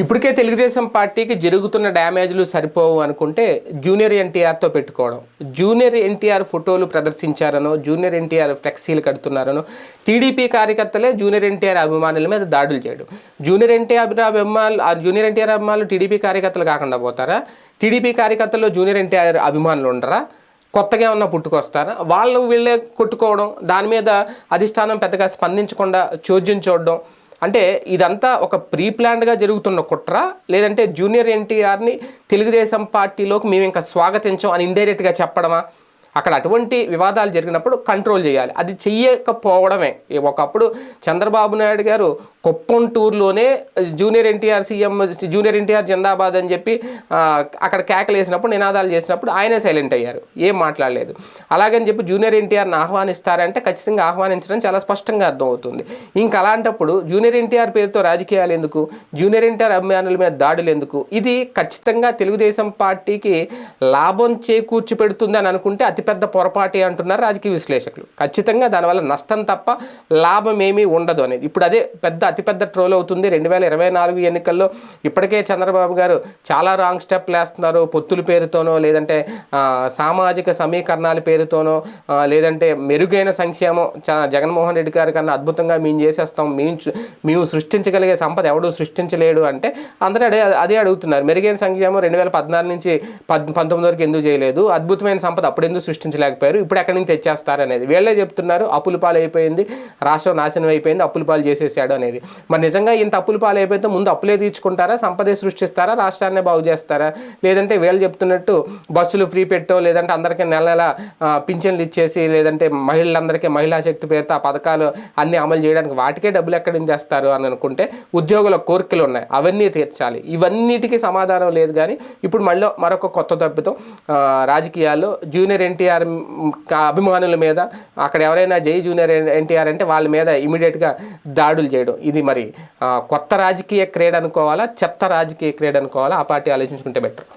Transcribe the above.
ఇప్పటికే తెలుగుదేశం పార్టీకి జరుగుతున్న డ్యామేజ్లు సరిపోవు అనుకుంటే జూనియర్ ఎన్టీఆర్తో పెట్టుకోవడం, జూనియర్ ఎన్టీఆర్ ఫోటోలు ప్రదర్శించారనో, జూనియర్ ఎన్టీఆర్ ఫ్లెక్సీలు కడుతున్నారనో, టీడీపీ కార్యకర్తలే జూనియర్ ఎన్టీఆర్ అభిమానుల మీద దాడులు చేయడం. జూనియర్ ఎన్టీఆర్ అభిమానులు టీడీపీ కార్యకర్తలు కాకుండా పోతారా? టీడీపీ కార్యకర్తల్లో జూనియర్ ఎన్టీఆర్ అభిమానులు ఉండరా? కొత్తగా ఉన్న పుట్టుకొస్తారా? వాళ్ళు వీళ్ళే కొట్టుకోవడం, దాని మీద అధిష్టానం పెద్దగా స్పందించకుండా చోద్యం చూడడం, అంటే ఇదంతా ఒక ప్రీ ప్లాన్డ్గా జరుగుతున్న కుట్ర, లేదంటే జూనియర్ ఎన్టీఆర్ని తెలుగుదేశం పార్టీలోకి మేము ఇంకా స్వాగతించాం అని ఇండైరెక్ట్గా చెప్పడమా? అక్కడ అటువంటి వివాదాలు జరిగినప్పుడు కంట్రోల్ చేయాలి. అది చెయ్యకపోవడమే. ఒకప్పుడు చంద్రబాబు నాయుడు గారు కుప్పం టూర్లోనే జూనియర్ ఎన్టీఆర్ జిందాబాద్ అని చెప్పి అక్కడ కేకలు వేసినప్పుడు, నినాదాలు చేసినప్పుడు ఆయనే సైలెంట్ అయ్యారు, ఏం మాట్లాడలేదు. అలాగని చెప్పి జూనియర్ ఎన్టీఆర్ని ఆహ్వానిస్తారంటే ఖచ్చితంగా ఆహ్వానించడం చాలా స్పష్టంగా అర్థమవుతుంది. ఇంకా అలాంటప్పుడు జూనియర్ ఎన్టీఆర్ పేరుతో రాజకీయాలు ఎందుకు? జూనియర్ ఎన్టీఆర్ అభిమానుల మీద దాడులు ఎందుకు? ఇది ఖచ్చితంగా తెలుగుదేశం పార్టీకి లాభం చేకూర్చి పెడుతుంది అని అనుకుంటే అతిపెద్ద పొరపాటి అంటున్నారు రాజకీయ విశ్లేషకులు. ఖచ్చితంగా దానివల్ల నష్టం తప్ప లాభం ఏమీ ఉండదు అనేది ఇప్పుడు అదే అతిపెద్ద ట్రోల్ అవుతుంది. 2024 ఎన్నికల్లో ఇప్పటికే చంద్రబాబు గారు చాలా రాంగ్ స్టెప్లు వేస్తున్నారు. పొత్తుల పేరుతోనో, లేదంటే సామాజిక సమీకరణాల పేరుతోనో, లేదంటే మెరుగైన సంక్షేమం జగన్మోహన్ రెడ్డి గారి కన్నా అద్భుతంగా మేము చేసేస్తాం, మేము సృష్టించగలిగే సంపద ఎవడూ సృష్టించలేడు అంటే అందరూ అదే అడుగుతున్నారు. మెరుగైన సంక్షేమం 2014 నుంచి 19 వరకు ఎందుకు చేయలేదు? అద్భుతమైన సంపద అప్పుడు ఎందుకు సృష్టించలేకపోయారు? ఇప్పుడు ఎక్కడి నుంచి తెచ్చేస్తారనేది వీళ్ళే చెప్తున్నారు. అప్పుల పాలు అయిపోయింది, రాష్ట్రం నాశనం అయిపోయింది, అప్పుల పాలు చేసేసాడు అనేది. మరి నిజంగా ఇంత అప్పుల పాలు అయిపోతే ముందు అప్పులే తీర్చుకుంటారా, సంపదే సృష్టిస్తారా, రాష్ట్రాన్నే బాగు చేస్తారా? లేదంటే వీళ్ళు చెప్తున్నట్టు బస్సులు ఫ్రీ పెట్టో, లేదంటే అందరికీ నెల నెల పింఛన్లు ఇచ్చేసి, లేదంటే మహిళలందరికీ మహిళా శక్తి పేరుతో ఆ పథకాలు అన్నీ అమలు చేయడానికి వాటికే డబ్బులు ఎక్కడి నుంచి చేస్తారు అని అనుకుంటే ఉద్యోగుల కోరికలు ఉన్నాయి, అవన్నీ తీర్చాలి. ఇవన్నిటికీ సమాధానం లేదు. కానీ ఇప్పుడు మళ్ళీ మరొక కొత్త తప్పుతో రాజకీయాల్లో జూనియర్ ఎన్టీఆర్ అభిమానుల మీద, అక్కడ ఎవరైనా జై జూనియర్ ఎన్టీఆర్ అంటే వాళ్ళ మీద ఇమీడియట్గా దాడులు చేయడం, ఇది మరి కొత్త రాజకీయ క్రీడ అనుకోవాలా, చెత్త రాజకీయ క్రీడ అనుకోవాలా? ఆ పార్టీ ఆలోచించుకుంటే బెటర్.